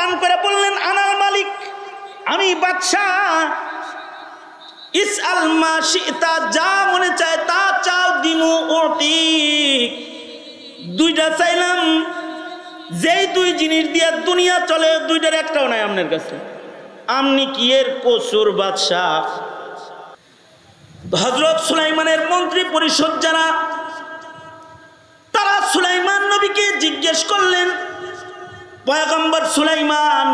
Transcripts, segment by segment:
টান করে বললেন, আনাল মালিক, আমি বাদশাহ। ইসআল মা শিতা, যা মনে চায় তা চাও, দিমু ওতিক। দুইটা চাইলাম, যেই দুই জিনিস দিয়ে দুনিয়া চলে, দুইটার একটাও নাই আপনার কাছে। আপনি কি এর কসুর বাদশাহ? হযরত সুলাইমানের মন্ত্রী পরিষদ যারা, তারা সুলাইমান নবীকে জিজ্ঞেস করলেন, পয়গম্বর সুলাইমান,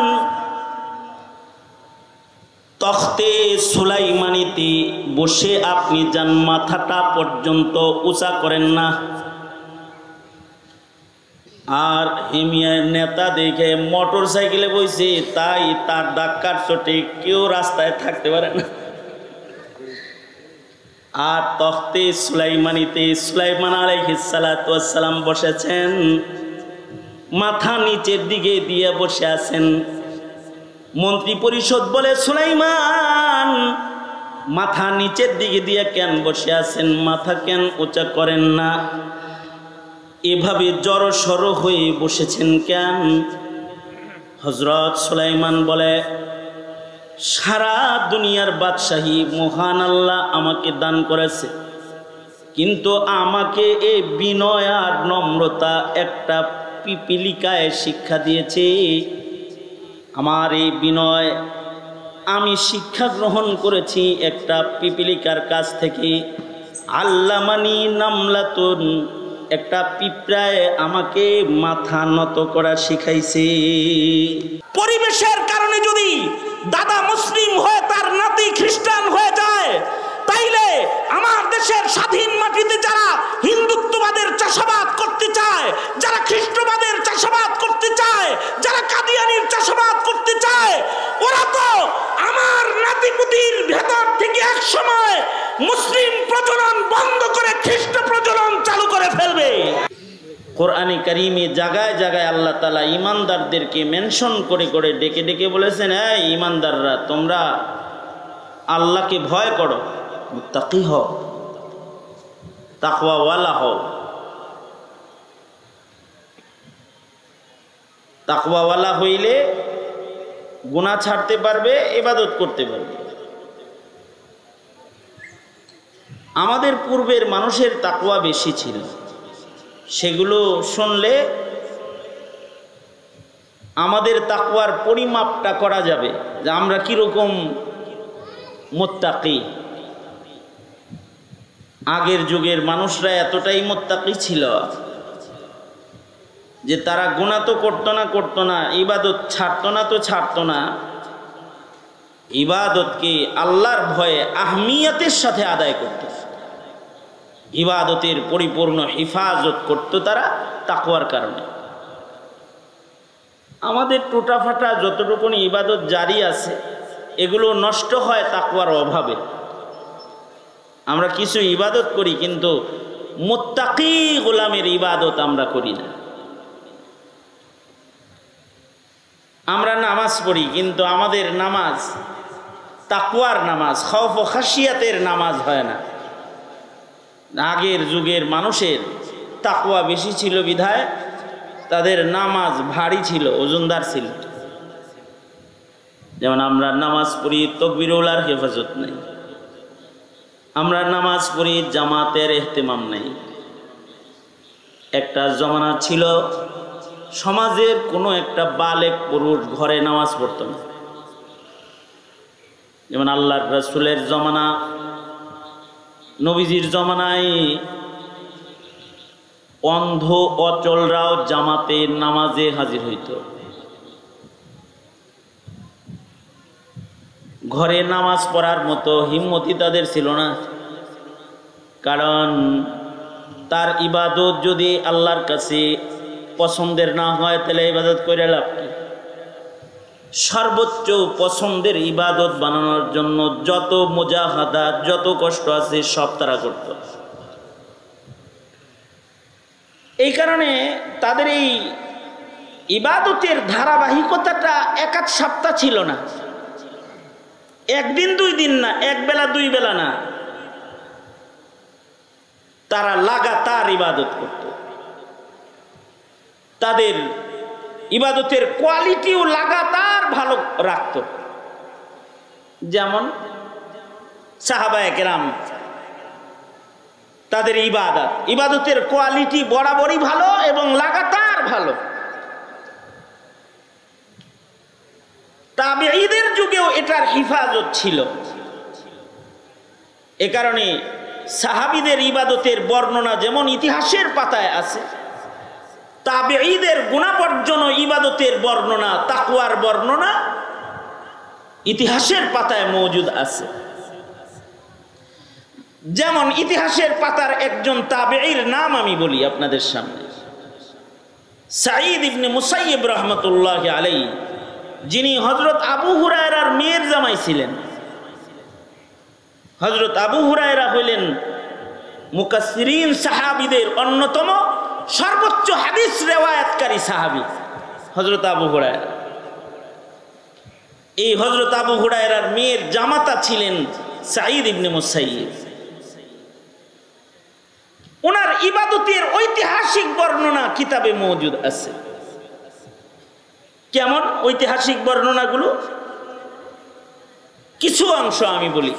তখতে সুলাইমানিতে বসে আপনি যান, মাথাটা পর্যন্ত উঁচা করেন না। আর হিমিয়ার নেতা দেখে মোটর সাইকেলে বসে, তাই তার ধাক্কার চোটে কেউ রাস্তায় থাকতে পারে না। আর তখতে সুলাইমানিতে সুলাইমান আলাইহিস সালাতু ওয়াস সালাম বসেছেন, মাথা নিচের দিকে দিয়ে বসে আছেন। মন্ত্রী পরিষদ বলে, সুলাইমান, মাথা নিচের দিকে দিয়ে কেন বসে আছেন? মাথা কেন উঁচা করেন না? এভাবে জড়সড় হয়ে বসেছেন কেন? হযরত সুলাইমান বলে, সারা দুনিয়ার বাদশাহী মহান আল্লাহ আমাকে দান করেছে, কিন্তু আমাকে এই বিনয় আর নম্রতা একটা পিপিলিকায় শিক্ষা দিয়েছে। আমার এই বিনয় আমি শিক্ষা গ্রহণ করেছি একটা পিপিলিকার কাছ থেকে। আল্লামানি নামলাতুন, একটা পিঁপড়ায় আমাকে মাথা নত করা শিখাইছে। পরিবেশের কারণে যদি দাদা মুসলিম হয়ে তার নাতি খ্রিস্টান হয়ে যায়, তাইলে আমার দেশের স্বাধীন মাটিতে যারা হিন্দুত্ববাদের চাষাবাদ করতে চায়, যারা খ্রিস্টবাদের চাষাবাদ করতে চায়, যারা কাদিয়ানির চাষাবাদ করতে চায়, ওরা তো আমার নাতিপুতির ভেতর থেকে এক সময় মুসলিম প্রজনন বন্ধ করে খ্রিস্ট প্রজনন চালু করে ফেলবে। কোরআনে কারিমে জায়গায় জায়গায় আল্লাহ তাআলা ঈমানদারদেরকে মেনশন করে করে ডেকে ডেকে বলেছেন, এই ঈমানদাররা, তোমরা আল্লাহকে ভয় করো, মুত্তাকি হও, তাকওয়াওয়ালা হও। তাকওয়াওয়ালা হইলে গুনাহ ছাড়তে পারবে, ইবাদত করতে পারবে। আমাদের পূর্বের মানুষের তাকওয়া বেশি ছিল, সেগুলো শুনলে আমাদের তাকওয়ার পরিমাপটা করা যাবে যে আমরা কিরকম মুত্তাকি। আগের যুগের মানুষরা এতটাই মুত্তাকি ছিল যে তারা গুনাহ তো করতো না, ইবাদত ছাড়তো না, ইবাদতকে আল্লাহর ভয়ে আহমিয়তের সাথে আদায় করত, ইবাদতের পরিপূর্ণ হিফাজত করত তারা তাকওয়ার কারণে। আমাদের টুটাফাটা যতটুকু ইবাদত জারি আছে, এগুলো নষ্ট হয় তাকওয়ার অভাবে। আমরা কিছু ইবাদত করি, কিন্তু মুত্তাকি গোলামের ইবাদত আমরা করি না। আমরা নামাজ পড়ি, কিন্তু আমাদের নামাজ তাকওয়ার নামাজ, খৌফ ও খাশিয়াতের নামাজ হয় না। আগের যুগের মানুষের তাকওয়া বেশি ছিল বিধায় তাদের নামাজ ভারী ছিল, ওজনদার ছিল। যেমন আমরা নামাজ পড়ি, তাকবীরুল্লাহর হেফাজত নাই। আমরা নামাজ পড়ি, জামাতের ইহতিমাম নাই। একটা জমানা ছিল সমাজের কোনো একটা বালেক পুরুষ ঘরে নামাজ পড়তো না। যেমন আল্লাহর রাসূলের জমানা, নবীজির জমানায় অন্ধ অচলরাও জামাতে নামাজে হাজির হইত। ঘরে নামাজ পড়ার মতো হিম্মতি তাদের ছিল না, কারণ তার ইবাদত যদি আল্লাহর কাছে পছন্দের না হয়, তাহলে ইবাদত করে লাভ কি? সর্বোচ্চ পছন্দের ইবাদত বানানোর জন্য যত মুজাহাদা, যত কষ্ট আছে সব তারা করত। এই কারণে তাদের এই ইবাদতের ধারাবাহিকতাটা এক আধ সপ্তাহ ছিল না, একদিন দুই দিন না, এক বেলা দুই বেলা না, তারা লাগাতার ইবাদত করত। তাদের ইবাদতের কোয়ালিটিও লাগাতার ভালো রাখত। যেমন সাহাবায়ে কেরাম, তাদের ইবাদতের কোয়ালিটি বরাবরই ভালো এবং লাগাতার ভালো। তাবেঈদের যুগেও এটার হিফাজত ছিল। এ কারণে সাহাবীদের ইবাদতের বর্ণনা যেমন ইতিহাসের পাতায় আছে, তাবেঈদের গুণাবর্জন ইবাদতের বর্ণনা, তাকওয়ার বর্ণনা ইতিহাসের পাতায় মওজুদ আছে। যেমন ইতিহাসের পাতার একজন তাবেঈর নাম আমি বলি আপনাদের সামনে, সাঈদ ইবনে মুসাইয়িব রাহমাতুল্লাহি আলাইহি, যিনি হযরত আবু হুরায়রার মেয়ের জামাই ছিলেন। হযরত আবু হুরায়রা হইলেন মুকাসসিরিন সাহাবীদের অন্যতম সর্বোচ্চ হাদিস রিওয়ায়াতকারী সাহাবী হযরত আবু হুরায়রা। এই হযরত আবু হুরায়রার মেয়ের জামাতা ছিলেন সাঈদ ইবনে মুসাইয়িব। ওনার ইবাদতের ঐতিহাসিক বর্ণনা কিতাবে মওজুদ আছে। কেমন ঐতিহাসিক বর্ণনাগুলো? কিছু অংশ আমি বলি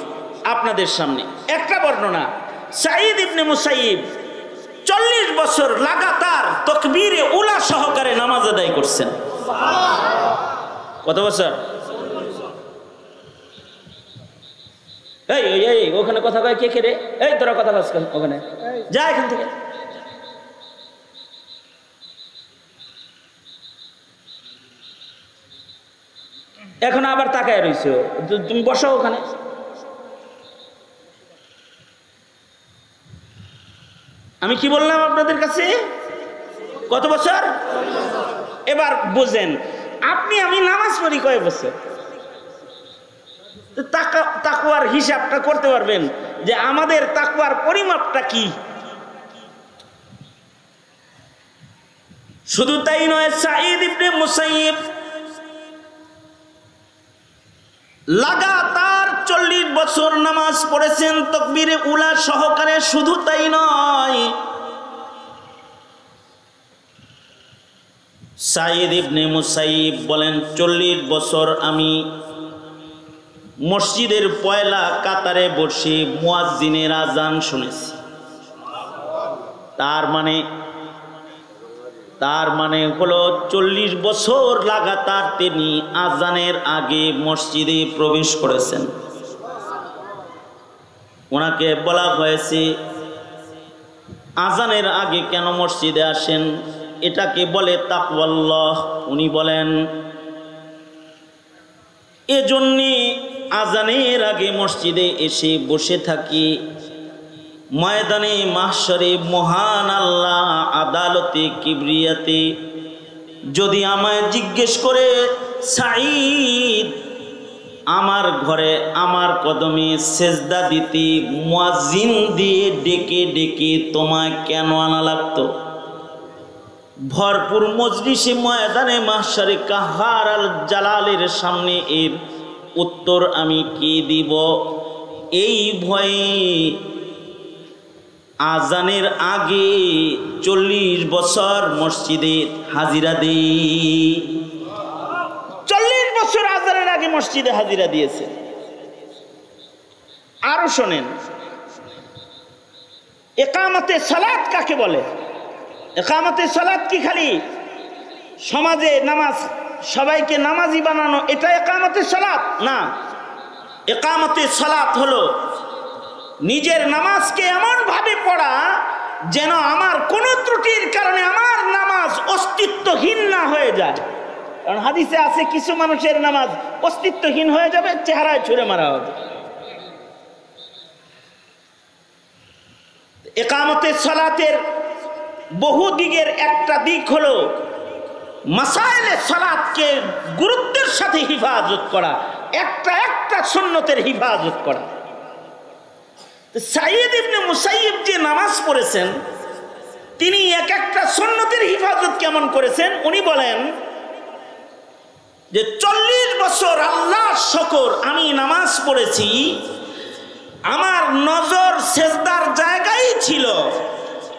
আপনাদের সামনে। একটা বর্ণনা, সাঈদ ইবনে মুসাইয়িব 40 বছর লাগাতার তাকবীরে উলা সহকারে নামাজ আদায় করছেন। কত বছর? এই ওখানে কথা কয় কে কে রে? এই তোরা কথা বলছ ওখানে, যা এখান থেকে। এখন আবার তাকায় রইছো, তুমি বসো ওখানে। আমি কি বললাম আপনাদের কাছে? কত বছর? এবার বুঝেন, আপনি আমি নামাজ পড়ি কয় বছর? তাকওয়ার হিসাবটা করতে পারবেন যে আমাদের তাকওয়ার পরিমাপটা কি। শুধু তাই নয়, সাঈদ ইবনে মুসাইয়িব লাগাতার 40 বছর নামাজ পড়েছেন তাকবীরে উলা সহকারে। শুধু তাই নয়, সাঈদ ইবনে মুসাইয়িব বলেন 40 বছর আমি মসজিদের পয়লা কাতারে বসে মুয়াজ্জিনের আজান শুনেছি। তার মানে হলো 40 বছর লাগাতার তিনি আজানের আগে মসজিদে প্রবেশ করেছেন। ওনাকে বলা হয়েছে আজানের আগে কেন মসজিদে আসেন, এটাকে বলে তাকওয়াল্লাহ। উনি বলেন এজন্যে আজানের আগে মসজিদে এসে বসে থাকি, ময়দানে মাহশরে মহান আল্লাহ আদালতে কিবরিয়াতে যদি আমায় জিজ্ঞেস করে, সাঈদ আমার ঘরে আমার কদমে সেজদা দিতে মুয়াজ্জিন দিয়ে ডেকে ডেকে তোমায় কেন আনা লাগতো? ভরপুর মজলিসে ময়দানে মাহশরে কাহার আল জালালের সামনে এর উত্তর আমি কি দিব? এই ভয়ে আজানের আগে 40 বছর মসজিদে হাজিরা দেই। 40 বছর আজানের আগে মসজিদে হাজিরা দিয়েছে। আরো শোনেন, ইকামতে সালাত কাকে বলে? ইকামতে সালাত কি খালি সমাজে নামাজ, সবাইকে নামাজি বানানো, এটা ইকামতে সালাত না। ইকামতে সালাত হলো নিজের নামাজকে এমন ভাবে পড়া যেন আমার কোন ত্রুটির কারণে আমার নামাজ অস্তিত্বহীন না হয়ে যায়। কারণ হাদিসে আছে কিছু মানুষের নামাজ অস্তিত্বহীন হয়ে যাবে, চেহারায় ছুঁড়ে মারা হবে। ইকামতে সালাতের বহু দিকের একটা দিক হলো মাসাইলে সালাতকে গুরুত্বের সাথে হিফাজত করা, একটা সুন্নতের হিফাজত করা। সাঈদ ইবনে মুসাইয়িব যে নামাজ পড়েছেন তিনি একটা সুন্নতের হিফাজত কেমন করেছেন? উনি বলেন যে 40 বছর আল্লাহর শুকর আমি নামাজ পড়েছি, আমার নজর সেজদার জায়গায় ছিল।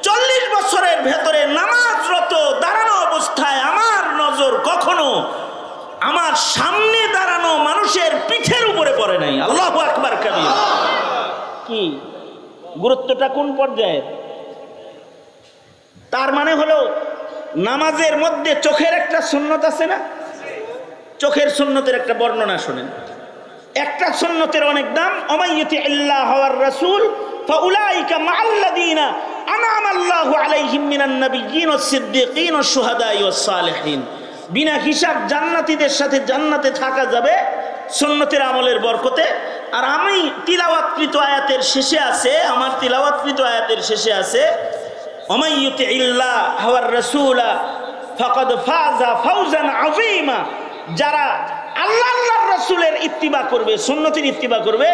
40 বছরের ভেতরে নামাজরত দাঁড়ানো অবস্থায় আমার নজর মানুষের পিঠের উপরে পড়ে নাই। আল্লাহু আকবার কাবীর। কি গুরুত্বটা কোন পর্যায়ে? তার মানে হলো নামাজের মধ্যে চোখের একটা সুন্নত আছে না? চোখের সুন্নতের একটা বর্ণনা শুনেন। একটা সুন্নতের অনেক দাম। ওমাইয়ুতি আল্লাহ ওয়ার রাসূল ফাউলাইকা মাআল্লাযীনা আনআমা আল্লাহু আলাইহিম মিনান নাবিয়্যিন ওয়াস সিদ্দীকিন ওয়াস শুহাদাই ওয়াস সালিহিন। বিনা হিসাব জান্নাতীদের সাথে জান্নাতে থাকা যাবে সুন্নতের আমলের বরকতে। আর আমি তিলাওয়াতকৃত আয়াতের শেষে আছে, আমার তিলাওয়াতকৃত আয়াতের শেষে আছে ওমাইয়ুতি আল্লাহ ওয়ার রাসূলা ফাকাদ ফাযা ফাওজান আযীমা। যারা আল্লাহ আল্লাহর রাসূলের ইত্তিবা করবে, সুন্নতের ইত্তিবা করবে,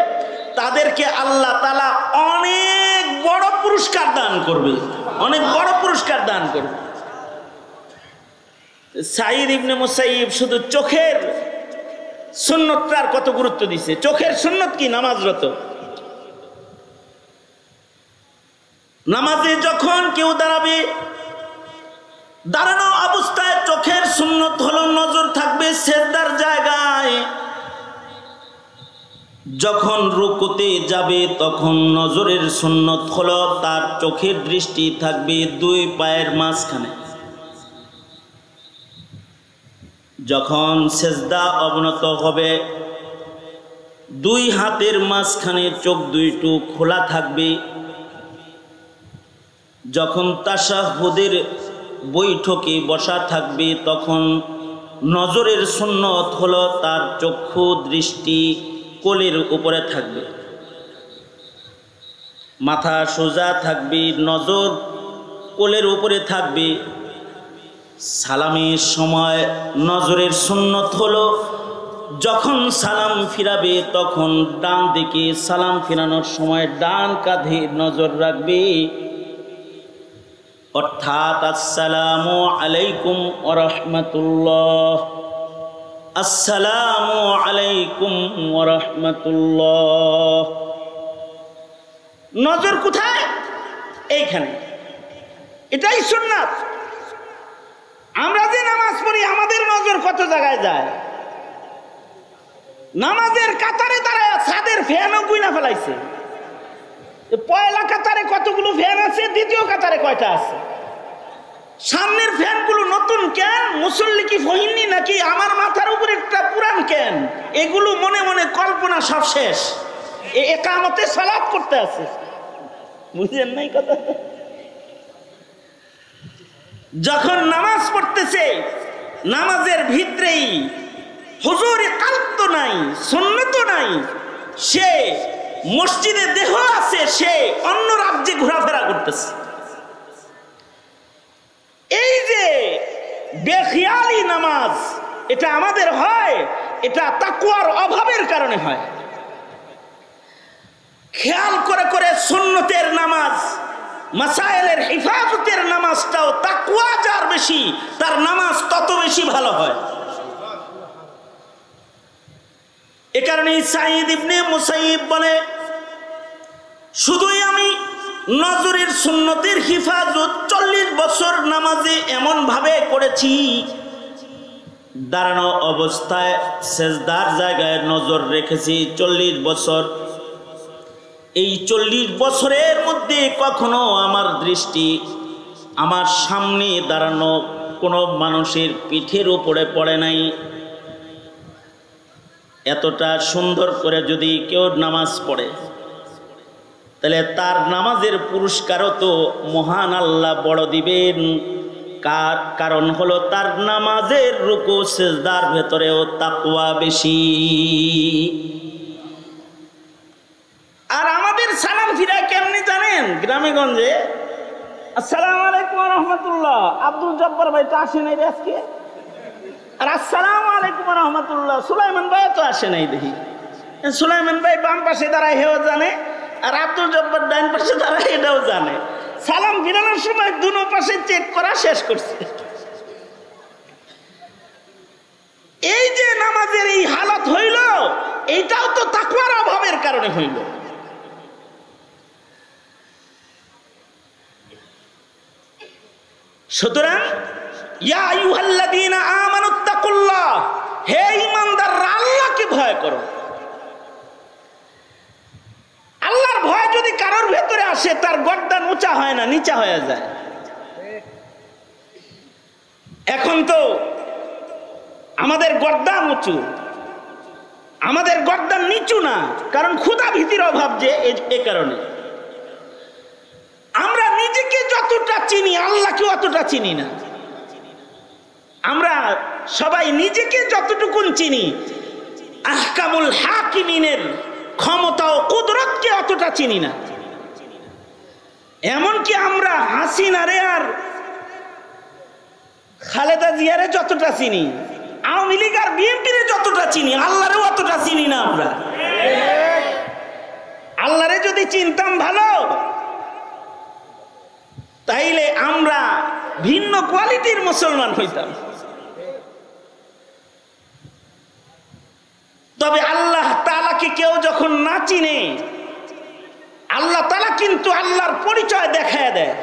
তাদেরকে আল্লাহ তাআলা অনেক বড় পুরস্কার দান করবে, অনেক বড় পুরস্কার দান করবে। সাঈদ ইবনে মুসাইয়িব শুধু চোখের সুন্নতটার কত গুরুত্ব দিছে। চোখের সুন্নত কি? নামাজরত। নামাজে যখন কেউ দাঁড়াবে, দাঁড়ানো অবস্থায় চোখের সুন্নত হলো নজর থাকবে সিজদার জায়গায়। যখন রুকুতে যাবে তখন নজরের সুন্নত হলো তার চোখের দৃষ্টি থাকবে দুই পায়ের মাঝখানে। যখন সিজদা অবনত হবে দুই হাতের মাঝখানে চোখ দুইটু খোলা থাকবে। যখন তাশাহুদের বৈঠকে বসা থাকবে তখন নজরের সুন্নত হলো তার চক্ষু দৃষ্টি কোলের উপরে থাকবে, মাথা সোজা থাকবে, নজর কোলের উপরে থাকবে। সালামের সময় নজরের সুন্নত হলো যখন সালাম ফিরাবে তখন ডান দিকে, সালাম ফিরানোর সময় ডান কাঁধে নজর রাখবে। অর্থাৎ আসসালামু আলাইকুম ওয়া রাহমাতুল্লাহ, আসসালামু আলাইকুম ওয়া রাহমাতুল্লাহ। নজর কোথায়? এইখানে। এটাই সুন্নাত। আমরা যে নামাজ পড়ি আমাদের নজর কত জায়গায় যায়। নামাজের কাতারে দাঁড়ায় ছাদের ফ্যানও গুইনা ফেলাইছে। পয়লা কাতারে কতগুলো ফ্যান আছে, দ্বিতীয় কাতারে কয়টা আছে? সামনের ফ্যানগুলো নতুন কেন? মুসল্লি কি ফহিননি নাকি আমার মাথার উপরে একটা পুরান কেন? এগুলো মনে মনে কল্পনা সব শেষ। একামতে সালাত করতে আছে, বুঝলেন নাই কথা? যখন নামাজ পড়তেছে নামাজের ভিতরেই হুজুরে কালব তো নাই, সুন্নত নাই, সে মসজিদে দেহ আছে, সে অন্য রাজ্যে ঘোরাফেরা করতেছে। এই যে বেখিয়ালি নামাজ, এটা আমাদের হয়, এটা তাকওয়ার অভাবের কারণে হয়। খেয়াল করে করে সুন্নতের নামাজ, মাসায়েলের হিফাজতের নামাজটাও তাকওয়া যার বেশি তার নামাজ তত বেশি ভালো হয়। এ কারণে সাঈদ ইবনে মুসাইয়িব বলে, শুধুই আমি নজরের সুন্নতের হিফাজত 40 বছর নামাজে এমন ভাবে করেছি, দাঁড়ানো অবস্থায় সেজদার জায়গায় নজর রেখেছি 40 বছর। এই 40 বছরের মধ্যে কখনো আমার দৃষ্টি আমার সামনে দাঁড়ানো কোনো মানুষের পিঠের উপরে পড়ে নাই। এতটা সুন্দর করে যদি কেউ নামাজ পড়ে তাহলে তার নামাজের পুরস্কারও তো মহান আল্লাহ বড় দিবেন। কারণ হলো তার নামাজের রুকু সিজদার ভেতরেও তাকওয়া বেশি। আর আমাদের সালাম ফিরা কেমনি জানেন? গ্রামে গঞ্জে আসসালামু আলাইকুম ওয়া রাহমাতুল্লাহ, আব্দুল জব্বার ভাই তো আসে নাই আজকে। আর আসসালামু আলাইকুম ওয়া রাহমাতুল্লাহ, সুলাইমান ভাই তো আসে নাই দেখি। সুলাইমান ভাই বাম পাশে দাঁড়ায় হেও জানে, আর আব্দুল জব্বার ডান পাশে দাঁড়ায় এটাও জানে। সালাম ফিরানোর সময় দুনো পাশে চেক করা শেষ করছে। এই যে নামাজের এই হালত হইল, এইটাও তো তাকওয়ার অভাবের কারণে হইল। সুতরাং ইয়া আইয়ুহাল্লাযীনা আমানুত্তাকুল্লাহ, হে ঈমানদাররা আল্লাহকে ভয় করো। আল্লাহর ভয় যদি কারোর ভেতরে আসে তার গর্দান উঁচা হয় না, নিচা হয়ে যায়। এখন তো আমাদের গর্দান উঁচু, আমাদের গর্দান নিচু না, কারণ ক্ষুধা ভীতির অভাব যে এ কারণে। আমরা নিজেকে যতটা চিনি আল্লাহকে অতটা চিনি না। আমরা সবাই নিজেকে যতটুকুন চিনি আহকামুল হাকিমিনের ক্ষমতা ও কুদরতকে অতটা চিনি না। এমনকি আমরা হাসিনারে আর খালেদা জিয়ারে যতটা চিনি, আওয়ামী লীগ আর বিএনপিরে যতটা চিনি, আল্লাহরে অতটা চিনি না আমরা। আল্লাহরে যদি চিনতাম ভালো, তাইলে আমরা ভিন্ন কোয়ালিটির মুসলমান হইতাম। তবে আল্লাহ তাআলাকে কেউ যখন না চিনে, আল্লাহ তাআলা কিন্তু আল্লাহর পরিচয় দেখায় দেয়।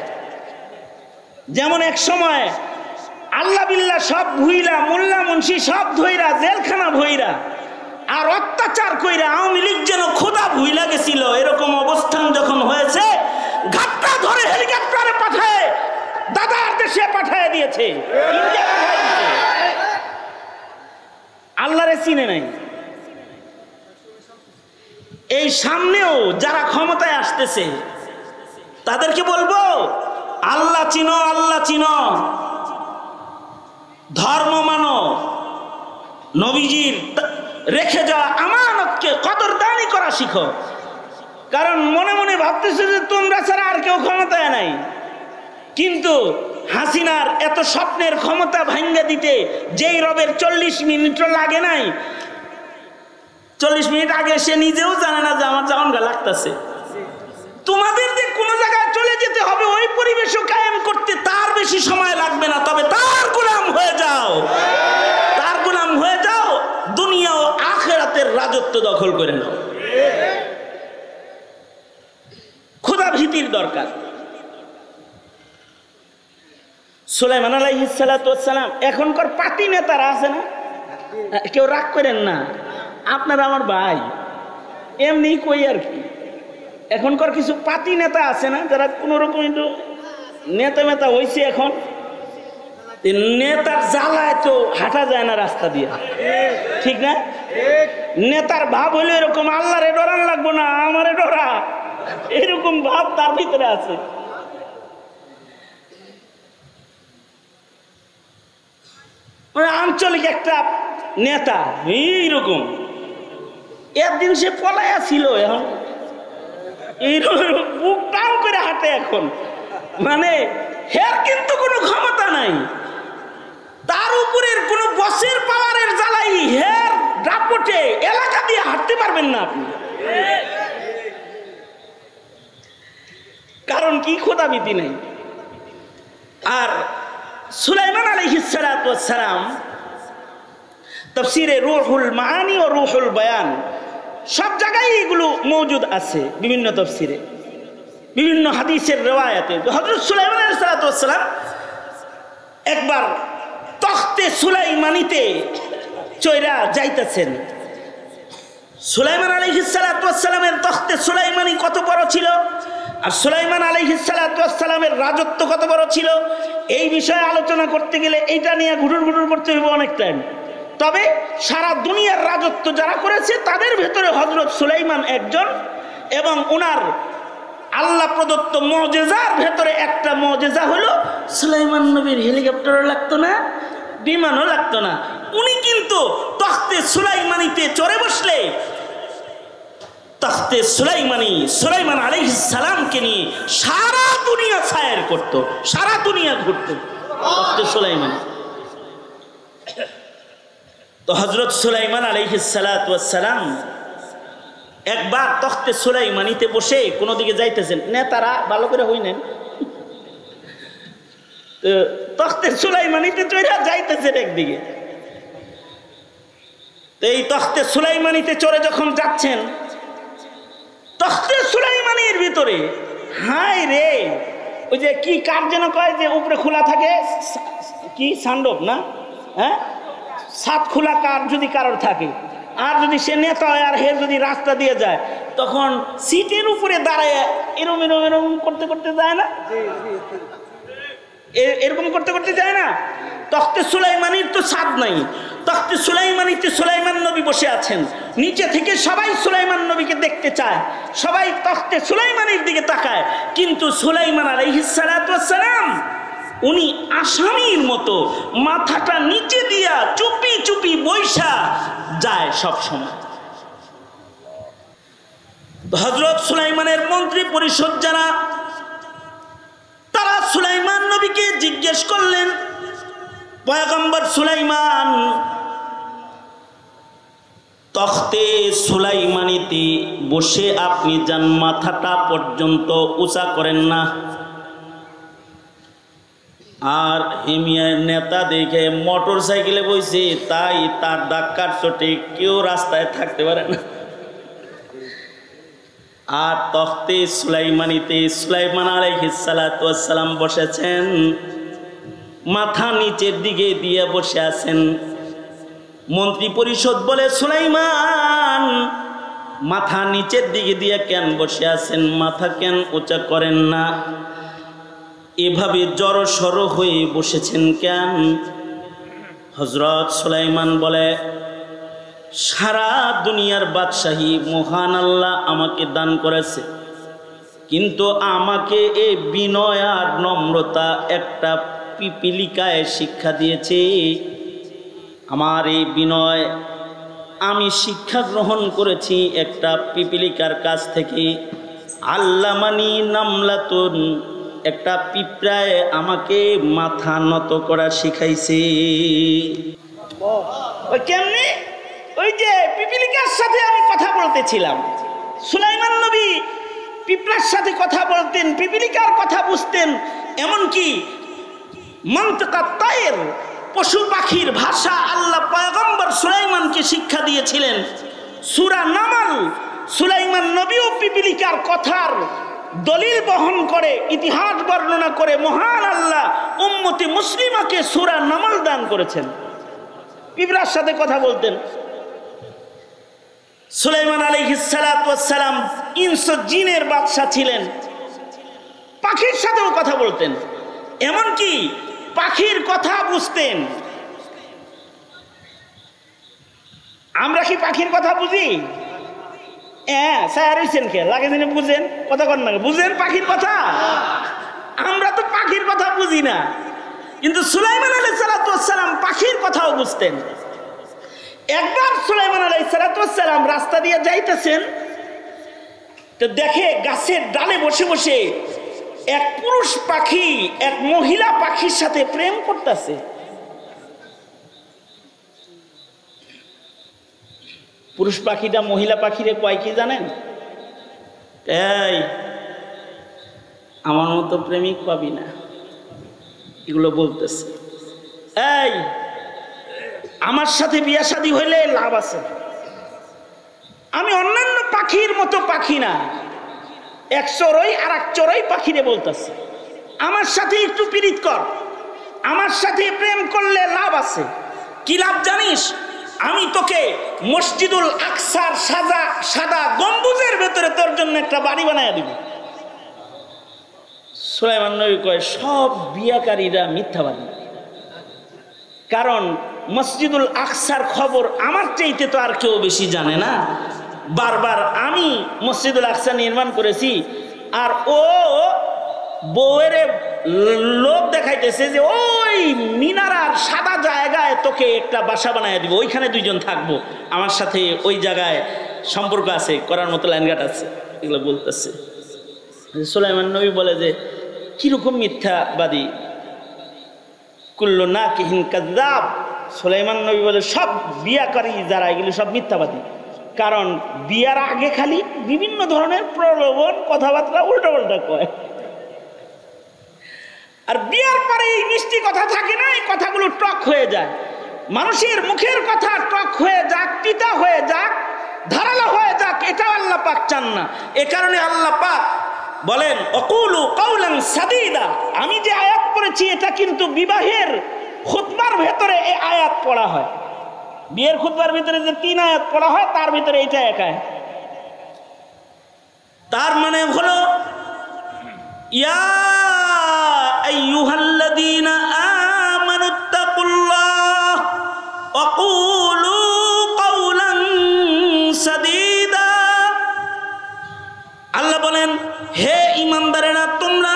যেমন এক সময় আল্লাহ বিল্লাহ সব ভুইরা, মোল্লা মুন্সি সব ধইরা, জেলখানা ভইরা আর অত্যাচার কইরা আওয়ামী লীগ যেন খোদা ভুইলা গেছিল, এরকম অবস্থান যখন হয়েছে, ঘাটটা ধরে হেলিকপ্টারে পাঠায় দাদার দেশে পাঠায় দিয়েছে, ইন্ডিয়া পাঠায় দিয়েছে। আল্লাহরে চিনে নাই। এই সামনেও যারা ক্ষমতায় আসতেছে তাদেরকে বলবো, আল্লাহ চিনো, আল্লাহ চিনো, ধর্ম মানো, নবীজির রেখে যাওয়া আমানতকে কদরদানি করা শিখো। কারণ মনে মনে ভাবতেছে যে তোমরা ছাড়া আর কেউ ক্ষমতায় নাই, কিন্তু হাসিনার এত স্বপ্নের ক্ষমতা ভাঙ্গা দিতে যেই রবের 40 মিনিটও লাগে নাই, 40 মিনিট আগে সে নিজেও জানে না যে আমার জাওয়ান গা লাগতেছে। তোমাদের যে কোন জায়গায় চলে যেতে হবে ওই পরিবেশও কায়েম করতে তার বেশি সময় লাগবে না। তবে তার গোলাম হয়ে যাও, তার গোলাম হয়ে যাও, দুনিয়া ও আখিরাতের রাজত্ব দখল করে নাও। খোদা ভীতির দরকার। সুলাইমান আলাইহিস সালাতু ওয়াস সালাম, এখনকার পার্টি নেতারা আছে না, কেউ রাগ করেন না, আপনারা আমার ভাই, এমনি কই আর কি। এখনকার কিছু পাতি নেতা আছে না যারা কোন রকম একটু নেতা মেতা হয়েছে, এখন নেতার জ্বালায় তো হাঁটা যায় না রাস্তা দিয়ে, ঠিক না? নেতার ভাব হইলো এরকম, আল্লাহরে ডরান লাগবো না, আমারে ডরা, এরকম ভাব তার ভিতরে আছে। আঞ্চলিক একটা নেতা এইরকম, একদিন সে পলায়া ছিল, এখন এইরকম বুক টান করে হাঁটে এখন। মানে হের কিন্তু কোনো ক্ষমতা নাই, তার উপরের কোন বসের পাওয়ারের জ্বালাই হের দাপটে এলাকা দিয়ে হাঁটতে পারবেন না আপনি। কারণ কি? খোদাভীতি নেই। আর সুলাইমান আলাইহিস সালাতু ওয়াস সালাম তাফসীরে রূহুল মাআনি ও রূহুল বয়ান সব জায়গায় এগুলো মওজুদ আছে, বিভিন্ন তাফসীরে, বিভিন্ন হাদিসের রিওয়ায়াতে। হযরত সুলাইমান আলাইহিস সালাতু ওয়াস সালাম একবার তখতে সুলাইমানিতে চইরা যাইতেছেন। সুলাইমান আলাইহিস সালাতু ওয়াস সালামের তখতে সুলাইমানি কত বড় ছিল, আর সুলাইমান আলাইহিস সালাতু ওয়াস সালামের রাজত্ব কত বড় ছিল, এই বিষয়ে আলোচনা করতে গেলে এইটা নিয়ে ঘুরুর ঘুরুর করতে হবে অনেক টাইম। তবে সারা দুনিয়ার রাজত্ব যারা করেছে তাদের ভেতরে হযরত সুলাইমান একজন, এবং ওনার আল্লাহ প্রদত্ত মুজিজার ভেতরে একটা মুজিজা হলো সুলাইমান নবীর হেলিকপ্টারও লাগতো না, বিমানও লাগতো না। উনি কিন্তু তখতে সুলাইমানিতে চড়ে বসলে তখতে সুলাইমানি সুলাইমান আলাইহিস সালামকে নিয়ে সারা দুনিয়া সায়ের করত, সারা দুনিয়া ঘুরত তখতে সুলাইমানি। তো হযরত সুলাইমান আলাইহিস সালাতু ওয়াস সালাম একবার তখতে সুলাইমানিতে বসে কোন দিকে যাইতেছেন, নেতারা ভালো করে হইনেন, তখতে সুলাইমানিতে চড়ে যাইতেছেন একদিকে। তো এই তখতে সুলাইমানিতে চড়ে যখন যাচ্ছেন, তখতে সুলাইমানির ভিতরে হায় রে, ওই যে কি কাঠ যেন কয় যে উপরে খোলা থাকে, কি সান্ডব না, হ্যাঁ, সাত খোলা কাঠ যদি কারোর থাকে, আর যদি সে নেতা হয় আর হে যদি রাস্তা দিয়ে যায়, তখন সিটের উপরে দাঁড়ায় এরম এরম এরম করতে করতে যায় না, এরকম করতে করতে যায় না। তখতে সুলাইমানির তো ছাদ নাই, তখতে সুলাইমানিতে সুলাইমান নবী বসে আছেন, নিচে থেকে সবাই সুলাইমান নবীকে দেখতে চায়, সবাই তখতে সুলাইমানির দিকে তাকায়, কিন্তু সুলাইমান আলাইহিস সালাতু ওয়াস সালাম উনি আসামির মতো মাথাটা নিচে দিয়া চুপি চুপি বৈশা যায় সব সময়। হযরত সুলাইমানের মন্ত্রী পরিষদ যারা, তারা সুলাইমান নবীকে জিজ্ঞেস করলেন, পয়গম্বর সুলাইমান, তখতে সুলাইমানিতে বসে আপনি যান, মাথাটা পর্যন্ত উঁচা করেন না। আর হিমিয়ার নেতা দেখে মোটর সাইকেলে বসে, তাই তার ধাক্কার চোটে কেউ রাস্তায় থাকতে পারে না। আর তখতে সুলাইমানিতে সুলাইমান আলাইহিস সালাতু ওয়াস সালাম বসেছেন, মাথা নিচের দিকে দিয়ে বসে আছেন। মন্ত্রী পরিষদ বলে, সুলাইমান মাথা নিচের দিকে দিয়ে কেন বসে আছেন, মাথা কেন উঁচা করেন না, এভাবে জড়সড় হয়ে বসেছেন কেন? হযরত সুলাইমান বলে, সারা দুনিয়ার বাদশাহী মহান আল্লাহ আমাকে দান করেছে, কিন্তু আমাকে এই বিনয় আর নম্রতা একটা পিপিলিকায় শিক্ষা দিয়েছে। আমার এই বিনয় আমি শিক্ষা গ্রহণ করেছি একটা পিপিলিকার কাছ থেকে। আল্লামানি নামলাতুন, একটা পিঁপড়ায় আমাকে মাথা নত করা শিখাইছে। কেমনি? ওই যে পিপিলিকার সাথে আমি কথা বলতেছিলাম, সুলাইমান নবী পিঁপড়ার সাথে কথা বলতেন, পিপিলিকার কথা বুঝতেন, এমনকি মন্তকাত তায়ের পশু পাখির ভাষা আল্লাহ পয়গম্বর সুলাইমানকে শিক্ষা দিয়েছিলেন। সূরা নামল সুলাইমান নবীও পিপিলিকার কথার দলিল বহন করে, ইতিহাস বর্ণনা করে মহান আল্লাহ উম্মতে মুসলিমাকে সূরা নামল দান করেছেন। পিঁপড়ার সাথে কথা বলতেন। সুলাইমান আলাইহিস সালাতু ওয়াস সালাম ইনস জিনের বাদশা ছিলেন, পাখির সাথেও কথা বলতেন, এমনকি পাখির কথা বুঝতেন। আমরা কি পাখির কথা বুঝি? হ্যাঁ, স্যার হইছেন কে লাগে দিনে বুঝেন, কথা কন না, বুঝেন পাখির কথা? আমরা তো পাখির কথা বুঝি না, কিন্তু সুলাইমান আলাইহিস সালাতু ওয়াস সালাম পাখির কথাও বুঝতেন। একবার সুলাইমান আলাইহিস সালাতু ওয়াস সালাম রাস্তা দিয়ে যাইতেছেন, তো দেখে গাছের ডালে বসে বসে এক পুরুষ পাখি এক মহিলা পাখির সাথে প্রেম করতেছে। পুরুষ পাখিটা মহিলা পাখিরে কয় কি জানেন? এই আমার মতো প্রেমিক পাবি না, এগুলো বলতেছে। এই আমার সাথে বিয়া শাদী হইলে লাভ আছে, আমি অন্যান্য পাখির মতো পাখি না। এক চড়ই আর এক চড়ই পাখিরে বলতেছে, আমার সাথে একটু পীড়িত কর, আমার সাথে প্রেম করলে লাভ আছে। কি লাভ জানিস? আমি তোকে মসজিদুল আকসার সাদা গম্বুজের ভেতরে তোর জন্য একটা বাড়ি বানায় দিব। সুলাইমান নবী কয়, সব বিয়াকারীরা মিথ্যাবাদী, কারণ মসজিদুল আকসার খবর আমার চাইতে তো আর কেউ বেশি জানে না। বারবার আমি মসজিদুল আকসা নির্মাণ করেছি, আর ও বউয়ের লোক দেখাইতেছে যে ওই মিনারার সাদা জায়গায় তোকে একটা বাসা বানায় দিব, ওইখানে দুইজন থাকবো, আমার সাথে ওই জায়গায় সম্পর্ক আছে, করার মতো লাইনঘাট আছে, এগুলো বলতেছে। সুলাইমান নবী বলে যে কিরকম মিথ্যাবাদী, কুল্লু নাকিহিন কাযযাব। সুলাইমান নবী বলে সব বিয়াকারী যারা এগুলো সব মিথ্যাবাদী, কারণ বিয়ার আগে খালি বিভিন্ন ধরনের প্রলোভন কথাবার্তা উল্টা কয়, আর বিয়ার পরে এই মিষ্টি কথা থাকে না, এই কথাগুলো টক হয়ে যায়। মানুষের মুখের কথা টক হয়ে যাক, তিতা হয়ে যাক, ধারালো হয়ে যাক, এটা আল্লাহ পাক চান না। এ কারণে আল্লাহ পাক বলেন অকুলু কাউলান সাদীদা। আমি যে আয়াত পড়েছি এটা কিন্তু বিবাহের খুতবার ভেতরে এই আয়াত পড়া হয়। বিয়ের খুতবার ভিতরে যে 3 আয়াত পড়া হয় তার ভিতরে এইটা এক আয়াত। তার মানে হলো ইয়া আইয়ুহাল্লাযীনা আমানুত্তাকুল্লাহ ওয়া কুলু কাওলান সাদীদা। আল্লাহ বলেন, হে ঈমানদারেরা, তোমরা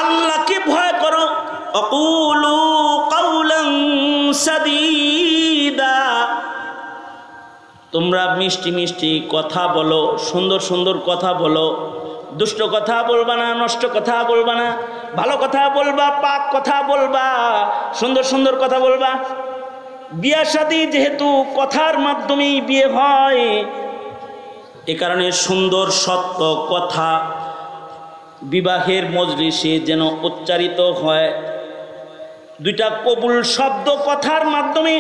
আল্লাহকে ভয় করো। ওয়া কুলু কাওলান সাদীদা, তোমরা মিষ্টি মিষ্টি কথা বলো, সুন্দর সুন্দর কথা বলো। দুষ্ট কথা বলবা না, নষ্ট কথা বলবা না, ভালো কথা বলবা, পাক কথা বলবা, সুন্দর সুন্দর কথা বলবা। বিয়া শাদী যেহেতু কথার মাধ্যমেই বিয়ে হয়, এ কারণে সুন্দর সত্য কথা বিবাহের মজলিসে যেন উচ্চারিত হয়। 2টা কবুল শব্দ কথার মাধ্যমে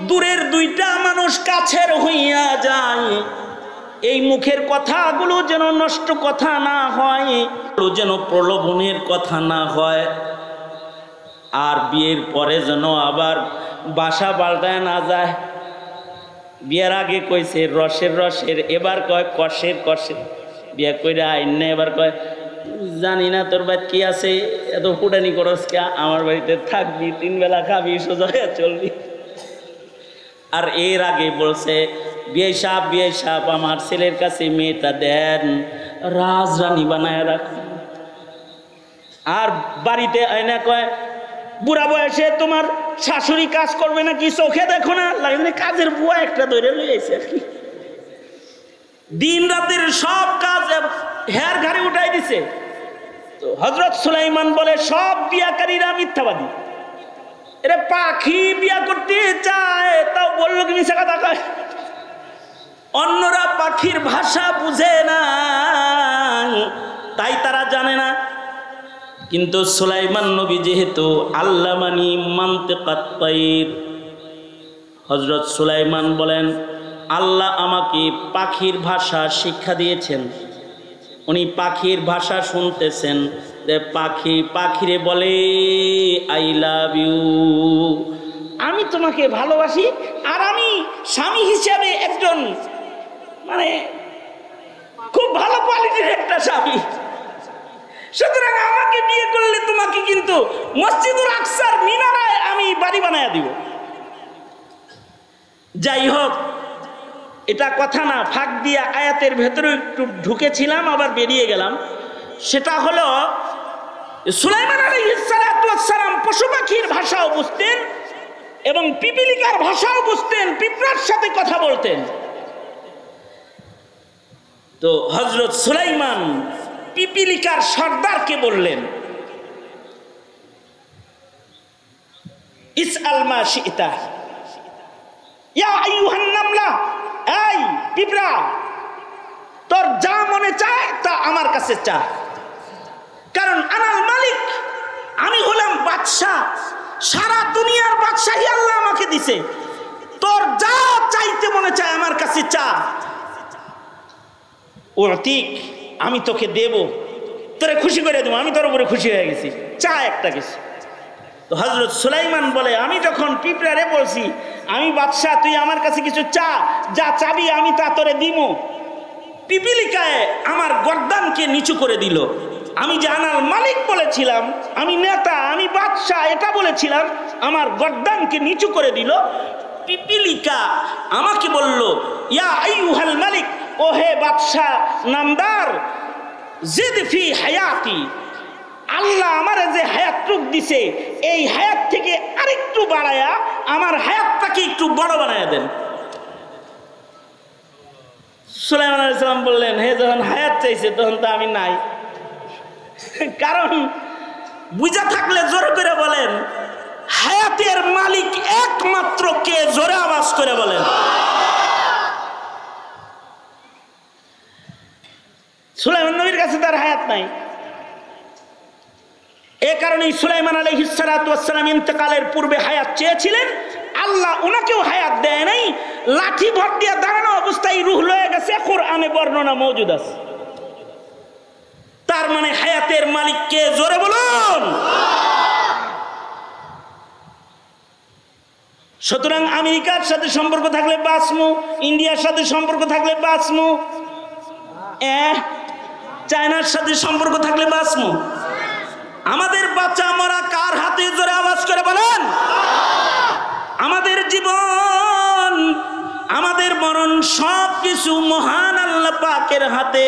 দূরের 2টা মানুষ কাছের হইয়া যায়। এই মুখের কথাগুলো যেন নষ্ট কথা না হয়, যেন প্রলোভনের কথা না হয়। আর বিয়ের পরে যেন আবার বাসা পাল্টায় না যায়। বিয়ের আগে কইছে রসের রসের, এবার কয় কষের কষের। বিয়ে কইরা আইন না, এবার কয় জানি না তোর বাড়ি কি আছে, এত ফুটানি করস কে, আমার বাড়িতে থাকবি, 3 বেলা খাবি, সোজা হয়ে চলবি। আর এর আগে বলছে বিয়ে সাহেব আমার ছেলের কাছে মেয়েটা দেন, রাজরানী বানায় রাখুন। আর বাড়িতে আয়না কয় বুড়া বয়সে তোমার শাশুড়ি কাজ করবে না কি, চোখে দেখো না, লাগে কাজের বুয়া একটা ধরে লইছে আর কি। দিন রাতের সব কাজ হেয়ার ঘাড়ে উঠাই দিছে। তো হযরত সুলাইমান বলে সব বিয়াকারীরা মিথ্যাবাদী। এরা পাখি বিয়া করতে চায়, তাও বললো কি মিশা কথা কয়। অন্যরা পাখির ভাষা বুঝে না, তাই তারা জানে না। কিন্তু সুলাইমান নবী যেহেতু আল্লামানি মানতিকাত তাইর, হযরত সুলাইমান বলেন আল্লাহ আমাকে পাখির ভাষা শিক্ষা দিয়েছেন। উনি পাখির ভাষা শুনতেছেন যে পাখি পাখিরে বলে আই লাভ ইউ, আমি তোমাকে ভালোবাসি। আর আমি স্বামী হিসাবে একজন মানে খুব ভালো কোয়ালিটির একটা স্বামী, সুতরাং আমাকে বিয়ে করলে তোমাকে কিন্তু মসজিদুল আকসার মিনারায় আমি বাড়ি বানায় দিব। যাই হোক, এটা কথা না, ফাঁক দিয়ে আয়াতের ভেতরে একটু ঢুকেছিলাম, আবার বেরিয়ে গেলাম। সেটা হলো সুলাইমান আলাইহিস সালাতু ওয়াস সালাম পশু পাখির ভাষাও বুঝতেন এবং পিপিলিকার ভাষাও বুঝতেন, পিঁপড়ার সাথে কথা বলতেন। তো হযরত সুলাইমান পিপিলিকার সর্দারকে বললেন ইসআল মা শি'তা ইয়া আইয়ুহান নামলা, এই পিঁপড়া, তোর যা মনে চায় তা আমার কাছে চা, কারণ আনাল মালিক, আমি হলাম বাদশা, সারা দুনিয়ার বাদশাহী আল্লাহ আমাকে দিছে। তোর যা চাইতে মনে চায় আমার কাছে চা, উতিক, আমি তোকে দেব, তোরে খুশি করে দেবো, আমি তোর উপরে খুশি হয়ে গেছি, চা একটা কিছু। তো হযরত সুলাইমান বলে আমি যখন পিঁপড়ারে বলছি আমি বাদশাহ, তুই আমার কাছে কিছু চা, যা চাবি আমি তা তোরে দিব, পিপিলিকায় আমার গর্দানকে নিচু করে দিল। আমি যে আনাল মালিক বলেছিলাম, আমি নেতা, আমি বাদশাহ এটা বলেছিলাম, আমার গর্দানকে নিচু করে দিল। পিপিলিকা আমাকে বলল ইয়া আইয়ুহাল মালিক, ও হে বাদশাহ নামদার, জিদ ফি হায়াতি, আল্লাহ আমারে যে হায়াতটুক দিছে এই হায়াত থেকে আরেকটু বাড়ায়া আমার হায়াতটাকে একটু বড় বানায়া দেন। সুলাইমান আলাইহিস সালাম বললেন হে যখন হায়াত চাইছে তখন তো আমি নাই, কারণ বুঝা থাকলে জোরে করে বলেন হায়াতের মালিক একমাত্র কে, জোরে আওয়াজ করে বলেন। সুলাইমান নবীর কাছে তার হায়াত নাই, এ কারণে সুলাইমান আলাইহিস সালাতু ওয়াস সালাম ইন্তেকালের পূর্বে হায়াত চেয়েছিলেন, আল্লাহ ওনাকেও হায়াত দেয় নাই। লাঠি ভর দিয়ে দাঁড়ানো অবস্থায় রূহ লয়ে গেছে, কোরআনে বর্ণনা মওজুদ আছে। তার মানে হায়াতের মালিক কে, জোরে বলুন। সুতরাং আমেরিকার সাথে সম্পর্ক থাকলে বাঁচমু, ইন্ডিয়ার সাথে সম্পর্ক থাকলে বাঁচমু, চায়নার সাথে সম্পর্ক থাকলে বাঁচমু। আমাদের বাচ্চা মরা কার হাতে? জোরে আওয়াজ করে বলেন। আমাদের জীবন, আমাদের মরণ সব কিছু মহান আল্লাহ পাকের হাতে।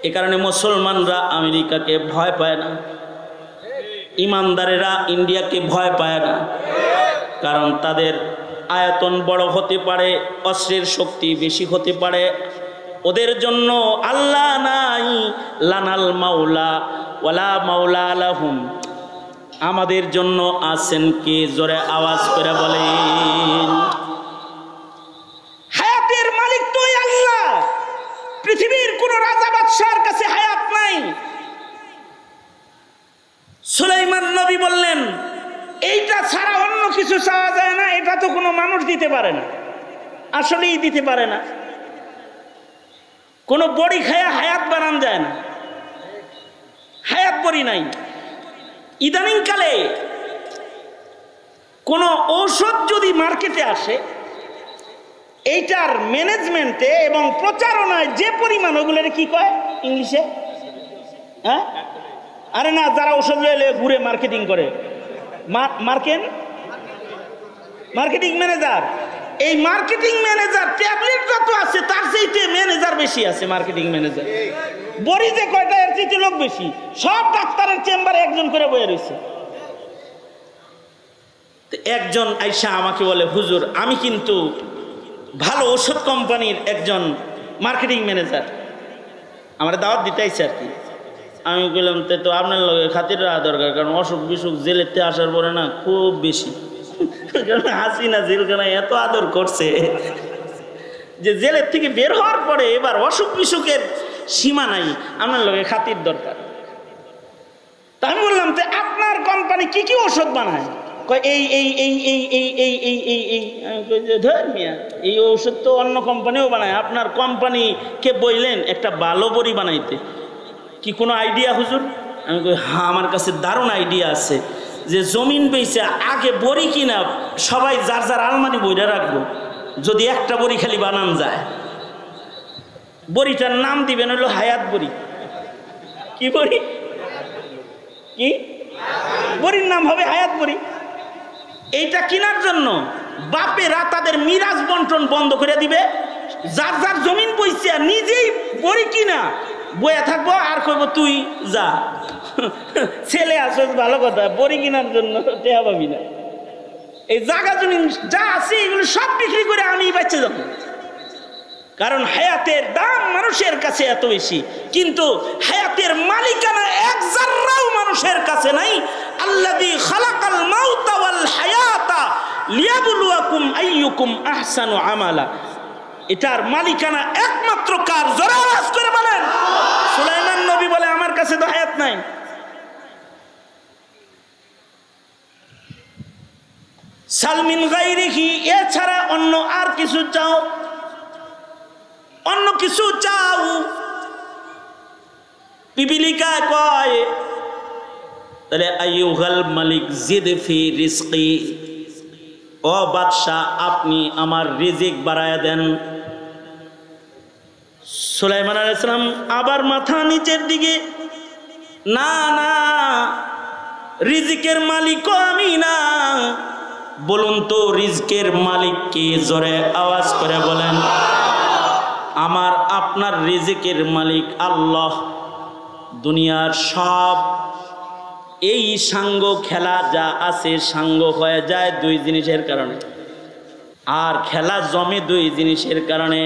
এ কারণে মুসলমানরা আমেরিকাকে ভয় পায় না, ইমানদারেরা ইন্ডিয়াকে ভয় পায় না। কারণ তাদের আয়তন বড় হতে পারে, অস্ত্রের শক্তি বেশি হতে পারে, ওদের জন্য আল্লাহ নাই। লানাল মাওলা ওয়ালা মাওলা লাহুম। আমাদের জন্য আছেন কে? জোরে আওয়াজ করে বলেন। হায়াতের মালিক তো আল্লাহ। পৃথিবীর কোন রাজা বাদশার কাছে হায়াত নাই। সুলাইমান নবী বললেন, এইটা ছাড়া অন্য কিছু চাওয়া যায় না, এটা তো কোনো মানুষ দিতে পারে না। আসলেই দিতে পারে না। কোনো বড়ি খায়া হায়াত বানান যায় না, হায়াত বড়ি নাই। ইদানিং কালে কোন ঔষধ যদি মার্কেটে আসে, এইটার ম্যানেজমেন্টে এবং প্রচারণায় যে পরিমাণ, ওগুলোর কি কয় ইংলিশে? হ্যাঁ, আরে না, যারা ঔষধ ঘুরে মার্কেটিং করে, মার্কেটিং ম্যানেজার। এই মার্কেটিং ম্যানেজার ট্যাবলেট যত আছে তার চাইতে ম্যানেজার বেশি আছে। মার্কেটিং ম্যানেজার বড়ি যে কয়টা, এর চাইতে লোক বেশি। সব ডাক্তারের চেম্বারে একজন করে বয়ে রয়েছে। একজন আইসা আমাকে বলে, হুজুর আমি কিন্তু ভালো ওষুধ কোম্পানির একজন মার্কেটিং ম্যানেজার, আমার দাওয়াত দিতে আইসে আর কি। আমি বললাম, তো আপনার লগে খাতির রাখা দরকার, কারণ অসুখ বিসুখ জেলেতে আসার পরে না খুব বেশি। হাসিনা জেলখানায় এত আদর করছে যে জেলের থেকে বের হওয়ার পরে এবার অসুখ বিসুখের সীমা নাই, আপনার লগে খাতির দরকার। তা আমি বললাম, তো আপনার কোম্পানি কি কি ওষুধ বানায়? এই এই এই এই এই এই এই এই এই ধর মিয়া, এই ওষুধ তো অন্য কোম্পানিও বানায়, আপনার কোম্পানিকে বললেন একটা ভালো বড়ি বানাইতে, কি কোনো আইডিয়া হুজুর? আমি কই, হ্যাঁ আমার কাছে দারুণ আইডিয়া আছে, যে জমিন বেচে আগে বড়ি কিনা সবাই যার যার আলমারি বইরা রাখবো, যদি একটা বড়ি খালি বানান যায়, বড়িটার নাম দিবেন হলো হায়াত বড়ি। কি বড়ি? কি বড়ির নাম হবে হায়াত বড়ি। এইটা কেনার জন্য বাপেরা তাদের মিরাজ বন্টন বন্ধ করে দিবে, যার যার জমিন বইছে নিজেই বড়ি কিনা বইয়া থাকবো, আর কইব তুই যা, ছেলে আসস ভালো কথা, বড়ি কেনার জন্য টেহা পাবি না। এই জায়গা জমিন যা আছে এগুলো সব বিক্রি করে আমি বাচ্চা যাবো। কারণ হায়াতের দাম মানুষের কাছে এত বেশি, কিন্তু হায়াতের মালিকানা এক জাররাও মানুষের কাছে নাই। আল্লাযী খালাকাল মাউতা ওয়াল হায়াতা লিয়াবলুয়াকুম আইয়ুকুম আহসানু আমালা। এটার মালিকানা একমাত্র কার? জোরে আওয়াজ করে বলেন। সুলাইমান নবী বলে, আমার কাছে তো হায়াত নাই। সালমিন গায়রিহি, এছাড়া অন্য আর কিছু চাও, অন্য কিছু চাও। পিপিলিকা কয়, তাহলে আইয়ুহাল মালিক জিদ ফি রিজকি, ও বাদশাহ আপনি আমার রিজিক বাড়ায়া দেন। সুলাইমান আলাইহিস সালাম আবার মাথা নিচের দিকে, না না, রিজিকের মালিকও আমি না। বলুন তো রিজিকের মালিক কে? জোরে আওয়াজ করে বলেন। আমার আপনার রিজিকের মালিক আল্লাহ। দুনিয়ার সব এই সাঙ্গ খেলা যা আছে, সাঙ্গ হয়ে যায় দুই জিনিসের কারণে, আর খেলা জমে দুই জিনিসের কারণে।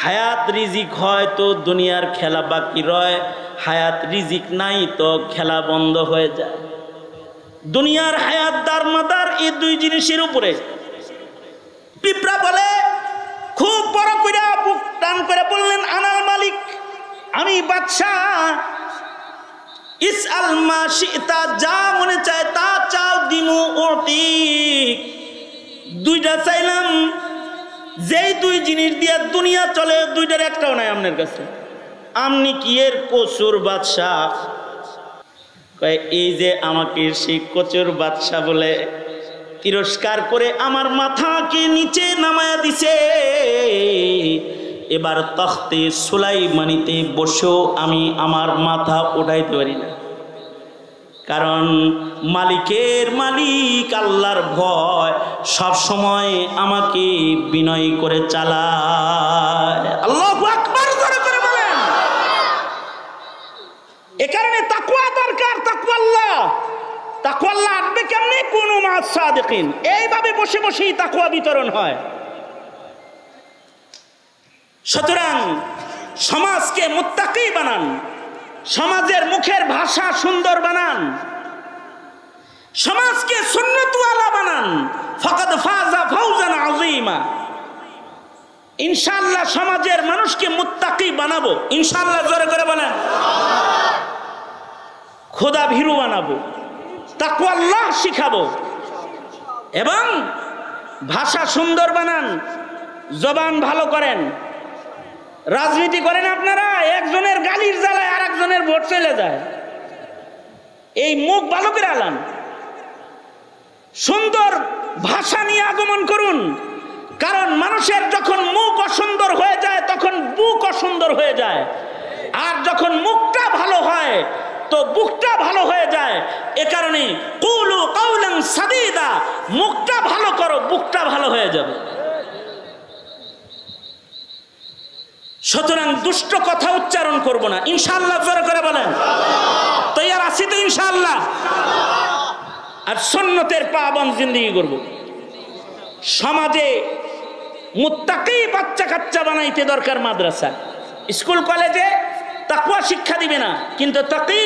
হায়াত রিজিক হয় তো দুনিয়ার খেলা বাকি রয়, হায়াত রিজিক নাই তো খেলা বন্ধ হয়ে যায়। দুনিয়ার হায়াত দারমাদার এই দুই জিনিসের উপরে। পিঁপড়া বলে, খুব বড় করে বুক টান করে বললেন, আনাল মালিক, আমি বাদশাহ। ইসআল মা শিতা, যা মনে চায় তা চাও, দিমু ওটি। দুইটা চাইলাম, যেই দুই জিনিস দিয়ে দুনিয়া চলে, দুইটার একটাও নাই আপনার কাছে। আপনি কি এর কচুর বাদশাহ? এই যে আমাকে সেই কচুর বাদশাহ বলে, তিরস্কার করে আমার মাথাকে নিচে নামায়া দিছে। এবার তখতে সুলাইমানিতে বসেও আমি আমার মাথা উঠাইতে পারি না, কারণ মালিকের মালিক আল্লাহর ভয় সব সময় আমাকে বিনয় করে চালায়। আল্লাহু আকবার করে বলেন। এ কারণে তাকওয়া দরকার। তাকওয়া আল্লাহ আসবে কেমনে? কুনু মা'আস সাদিকিন। এইভাবে বসে বসেই তাকওয়া বিতরণ হয়। সুতরাং সমাজকে মুত্তাকি বানান, সমাজের মুখের ভাষা সুন্দর বানান, সমাজকে সুন্নতওয়ালা বানান। ফাকাদ ফাযা ফাওজান আযীমা। ইনশাআল্লাহ সমাজের মানুষকে মুত্তাকি বানাবো, ইনশাআল্লাহ জোরে করে বলেন। খোদা ভীরু বানাবো, তাকওয়া আল্লাহ শিখাবো, এবং ভাষা সুন্দর বানান, জবান ভালো করেন। রাজনীতি করেন আপনারা, একজনের গালির জ্বালায় আর একজনের ভোট চলে যায়। এই মুখ ভালো করে আলান, সুন্দর ভাষা নিয়ে আগমন করুন। কারণ মানুষের যখন মুখ অসুন্দর হয়ে যায় তখন বুক অসুন্দর হয়ে যায়, আর যখন মুখটা ভালো হয় তো বুকটা ভালো হয়ে যায়। এ কারণে কুলু কাওলান সাদীদা, মুখটা ভালো করো, বুকটা ভালো হয়ে যাবে। সুতরাং দুষ্ট কথা উচ্চারণ করব না, ইনশাআল্লাহ জোরে করে বলেন। তৈয়ার আছি তো ইনশাআল্লাহ? আর সুন্নতের পাবন্দ জিন্দেগি করব। সমাজে মুত্তাকি বাচ্চা কাচ্চা বানাইতে দরকার। মাদ্রাসা, স্কুল কলেজে তাকওয়া শিক্ষা দিবে না, কিন্তু তাকি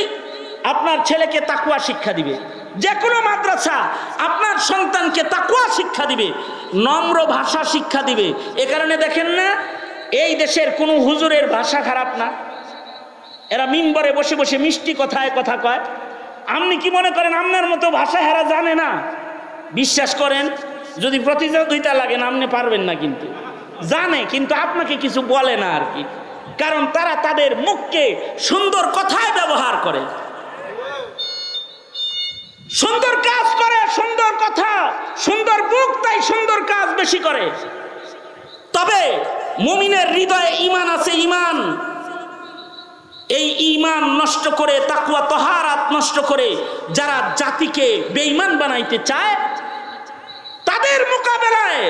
আপনার ছেলেকে তাকওয়া শিক্ষা দিবে। যে কোনো মাদ্রাসা আপনার সন্তানকে তাকওয়া শিক্ষা দিবে, নম্র ভাষা শিক্ষা দিবে। এ কারণে দেখেন না, এই দেশের কোনো হুজুরের ভাষা খারাপ না, এরা মিম্বরে বসে বসে মিষ্টি কথায় কথা কয়। আপনি কি মনে করেন আপনার মতো ভাষা হেরা জানে না? বিশ্বাস করেন, যদি প্রতিযোগিতা লাগে না আপনি পারবেন না, কিন্তু জানে, কিন্তু আপনাকে কিছু বলে না আর কি। কারণ তারা তাদের মুখকে সুন্দর কথায় ব্যবহার করে, সুন্দর কাজ করে, সুন্দর কথা, সুন্দর মুখ, তাই সুন্দর কাজ বেশি করে। তবে মুমিনের হৃদয়ে ঈমান আছে, ঈমান। এই ঈমান নষ্ট করে, তাকওয়া তাহারাত নষ্ট করে যারা জাতিকে বেঈমান বানাইতে চায়, তাদের মোকাবেলায়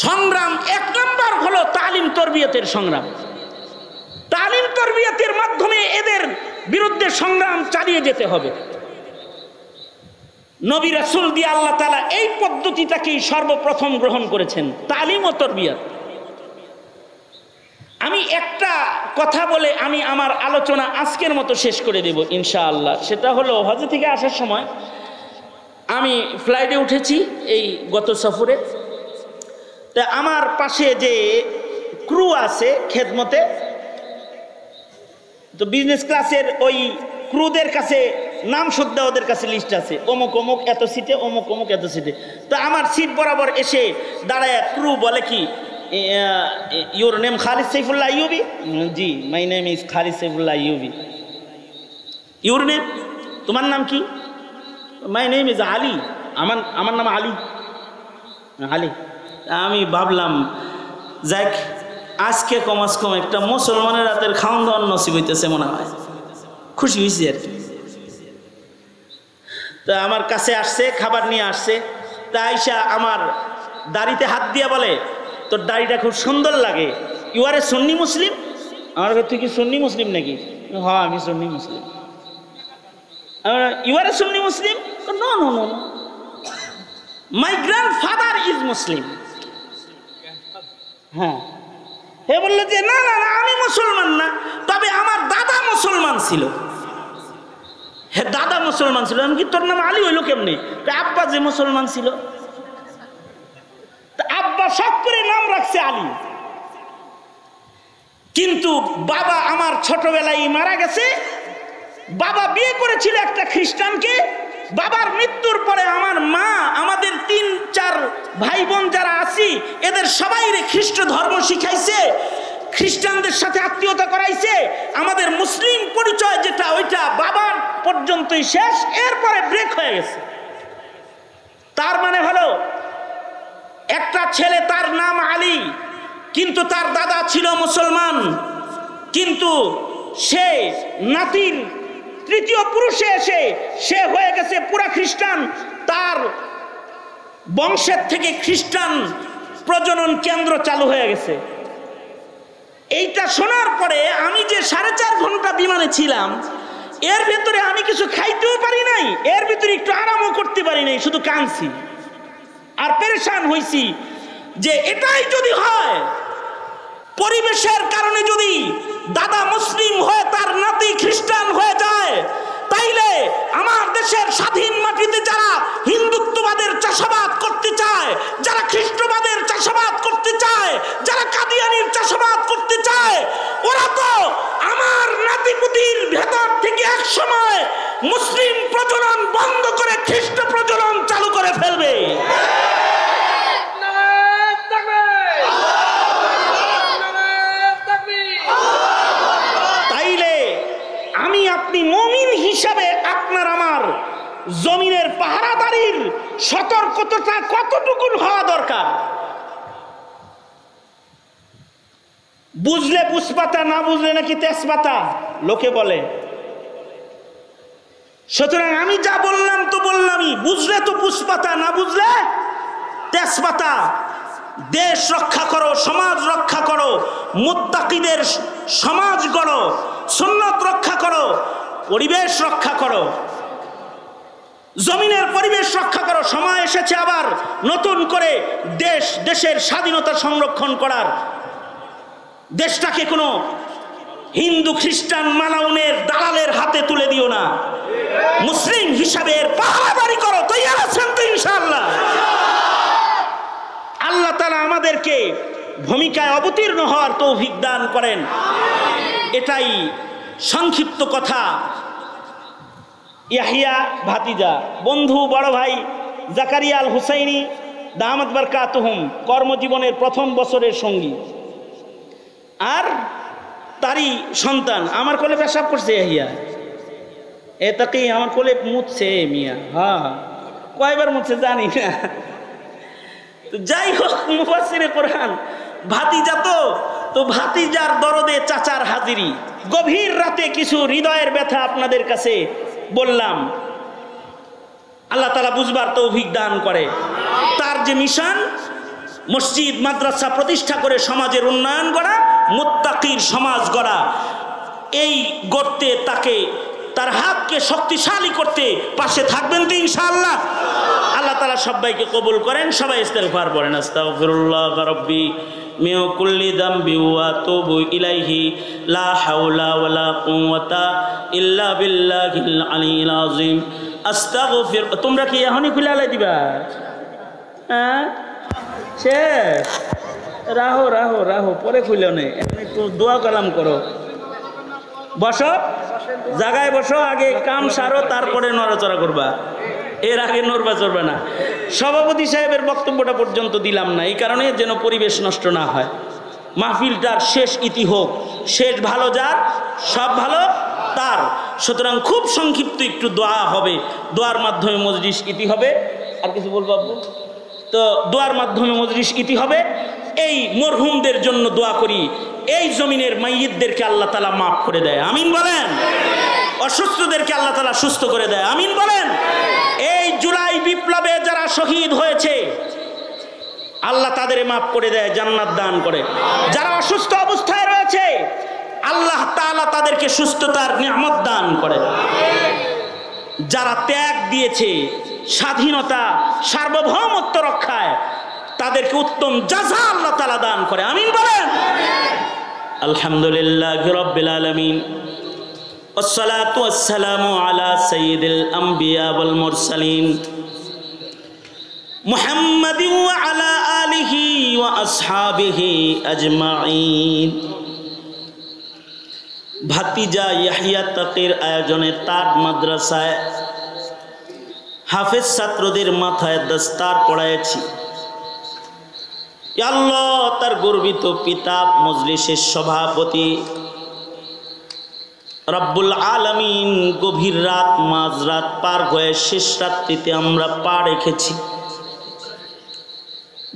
সংগ্রাম এক নম্বর হলো তালিম তরবিয়তের সংগ্রাম। তালিম তরবিয়তের মাধ্যমে এদের বিরুদ্ধে সংগ্রাম চালিয়ে যেতে হবে। নবী রাসূল দিয়ে আল্লাহ তাআলা এই পদ্ধতিটাকেই সর্বপ্রথম গ্রহণ করেছেন, তালিম ও তরবিয়ত। আমি একটা কথা বলে আমি আমার আলোচনা আজকের মতো শেষ করে দেব ইনশাআল্লাহ। সেটা হলো, হজ থেকে আসার সময় আমি ফ্লাইটে উঠেছি এই গত সফরে। তা আমার পাশে যে ক্রু আছে খেদমতে, তো বিজনেস ক্লাসের ওই ক্রুদের কাছে নাম শুদ্ধ ওদের কাছে লিস্ট আছে, অমুক অমুক এত সিটে, অমুক অমুক এত সিটে। তো আমার সিট বরাবর এসে দাঁড়ায় ক্রু বলে কি, your name Khalid Saifullah Ayyubi? G, my name is Khalid Saifullah Ayyubi. Your name, তোমার নাম কি? মাই নেম ইজ আলী, আমার নাম আলী। আলী। আমি ভাবলাম যাক, আজকে কমাস কম একটা মুসলমানের রাতের খাওয়ান দাওয়ান নসিব হইতেছে মনে হয়। খুশি হয়েছি আর কি। তা আমার কাছে আসছে, খাবার নিয়ে আসছে। তা আইসা আমার দাড়িতে হাত দিয়ে বলে, তোর দাড়িটা খুব সুন্দর লাগে, ইউ আর এ সুন্নি মুসলিম? আমার তুই কি সুন্নি মুসলিম নাকি? হ্যাঁ আমি সুন্নি মুসলিম। You are a Sunni Muslim? No no no, my grandfather is Muslim. হ্যাঁ, হে বললো যে না না না, আমি মুসলমান না, তবে আমার দাদা মুসলমান ছিল। হ্যাঁ, দাদা মুসলমান ছিল। আমি কি, তোর নাম আলী হইলো কেমনি? আব্বা যে মুসলমান ছিল, আব্বা শখ করে নাম রাখছে আলী। কিন্তু বাবা আমার ছোটবেলায় মারা গেছে। বাবা বিয়ে করেছিল একটা খ্রিস্টানকে। বাবার মৃত্যুর পরে আমার মা আমাদের 3-4 ভাই বোন যারা আছি এদের সবাইরে খ্রিস্ট ধর্ম শিখাইছে, খ্রিস্টানদের সাথে আত্মীয়তা করাইছে। আমাদের মুসলিম পরিচয় যেটা, ওইটা বাবার পর্যন্তই শেষ, এরপরে ব্রেক হয়ে গেছে। তার মানে হলো একটা ছেলে, তার নাম আলী, কিন্তু তার দাদা ছিল মুসলমান, কিন্তু সে নাতির তৃতীয় পুরুষে এসে সে হয়ে গেছে পুরা খ্রিস্টান। তার বংশের থেকে খ্রিস্টান প্রজনন কেন্দ্র চালু হয়ে গেছে। এইটা শোনার পরে আমি যে 4.5 ঘন্টা বিমানে ছিলাম, এর ভেতরে আমি কিছু খাইতেও পারি নাই, এর ভিতরে একটু আরামও করতে পারি নাই, শুধু কাঁদছি আর পেরেশান হইছি যে এটাই যদি হয়, পরিবেশের কারণে যদি দাদা মুসলিম হয়ে তার নাতি খ্রিস্টান হয়ে যায়, তাইলে আমার দেশের স্বাধীন মাটিতে যারা হিন্দুত্ববাদের চাষাবাদ করতে চায়, যারা খ্রিস্টবাদের চাষাবাদ করতে চায়, যারা কাদিয়ানির চাষাবাদ করতে চায়, ওরা তো আমার নাতিপুতির ভেতর থেকে এক সময় মুসলিম প্রজনন বন্ধ করে খ্রিস্ট প্রজনন চালু করে ফেলবে। আপনি মুমিন হিসাবে আপনার আমার জমিনের পাহারাদারির সতর্কতা কতটুকু হওয়া দরকার? বুঝলে পুষ্পাতা, না বুঝলে নাকি তেজপাতা লোকে বলে। সুতরাং আমি যা বললাম তো বললামই, বুঝলে তো পুষ্পাতা, না বুঝলে তেজপাতা। দেশ রক্ষা করো, সমাজ রক্ষা করো, মুত্তাকিদের সমাজ গড়ো, সুন্নাত রক্ষা করো, পরিবেশ রক্ষা করো, জমিনের পরিবেশ রক্ষা করো। সময় এসেছে আবার নতুন করে দেশের স্বাধীনতা সংরক্ষণ করার। দেশটাকে কোনো হিন্দু খ্রিস্টান মালাউনের দালালের হাতে তুলে দিও না। মুসলিম হিসাবে এর পাহারাদারি করো। তৈরি আছেন তো ইনশাআল্লাহ? আল্লাহ তাআলা আমাদেরকে ভূমিকায় অবতীর্ণ হওয়ার তৌফিক দান করেন। এটাই সংক্ষিপ্ত কথা। ইয়াহিয়া ভাতিজা, বন্ধু, বড় ভাই জাকারিয়া আল হুসাইনি দামাত বারকাতুহুম কর্মজীবনের প্রথম বছরের সঙ্গী, আর তারই সন্তান আমার কোলে পেশাব করছে। ইয়াহিয়া এ তাকে আমার কোলে মুছছে মিয়া। হ্যাঁ, কয়বার মুছছে জানি না। যাই হোক, মুফাসসিরে কোরআন ভাতিজা তো ভাতিজার দরদে চাচার হাজিরি। গভীর রাতে কিছু হৃদয়ের ব্যথা আপনাদের কাছে বললাম। আল্লাহ তাআলা বুঝবার তৌফিক দান করে। তার যে মিশন, মসজিদ মাদ্রাসা প্রতিষ্ঠা করে সমাজের উন্নয়ন করা, মুত্তাকির সমাজ গড়া, এই গড়তে তাকে তার হাতকে শক্তিশালী করতে পাশে থাকবেন তো ইনশাআল্লাহ? আল্লাহ তাআলা সবাইকে কবুল করেন। সবাই ইস্তেগফার পড়েন। আস্তাগফিরুল্লাহ রাব্বি মিন কুল্লি যামবি ওয়া আতুবু ইলাইহি লা হাওলা ওয়ালা কুওয়াতা ইল্লা বিল্লাহিল আলিয়্যিল আযীম। আস্তাগফির। তোমরা কি এখনই খুলে আলাই দিবা? হ্যাঁ, শেষ। রাহো রাহো রাহো, পরে খুলে নেই, একটু দোয়া কালাম করো। বসো, জায়গায় বসো, আগে কাম সারো, তারপরে নড়াচড়া করবা। এর আগে নড়বা চড়বে না। সভাপতি সাহেবের বক্তব্যটা পর্যন্ত দিলাম না, এই কারণে যেন পরিবেশ নষ্ট না হয়। মাহফিলটার শেষ ইতি হোক। শেষ ভালো যার, সব ভালো তার। সুতরাং খুব সংক্ষিপ্ত একটু দোয়া হবে, দোয়ার মাধ্যমে মজলিস ইতি হবে। আর কিছু বলবো আপু? তো দোয়ার মাধ্যমে মজলিস ইতি হবে। এই মরহুমদের জন্য দোয়া করি, এই জমিনের মাইয়িতদেরকে আল্লাহ তাআলা মাফ করে দেয়, আমিন বলেন। অসুস্থদেরকে আল্লাহ তাআলা সুস্থ করে দেয়, আমিন বলেন। এই জুলাই বিপ্লবে যারা শহীদ হয়েছে, আল্লাহ তাদের মাফ করে দেয়, জান্নাত দান করে। যারা অসুস্থ অবস্থায় রয়েছে, আল্লাহ তাআলা তাদেরকে সুস্থতার নিয়ামত দান করে। যারা ত্যাগ দিয়েছে স্বাধীনতা সার্বভৌমত্ব রক্ষায়, তাদেরকে উত্তম জাযা আল্লাহ তাআলা দান করে, আমিন বলেন। আলহামদুলিল্লাহি রাব্বিল আলামিন, والصلاة والسلام على سيد الأنبياء والمرسلين محمد وعلى آله وأصحابه أجمعين। ভাতিজা ইয়াহিয়া তাকির আয়োজনে তার মাদ্রাসায় হাফেজ ছাত্রদের মাথায় দস্তার পড়াইছি। আল্লাহ, তার গর্বিত পিতা, মজলিসের সভাপতি রব্বুল আলামিন, গভীর রাত, মাঝরাত পার হয়ে শেষ রাত্রিতে আমরা পা রেখেছি।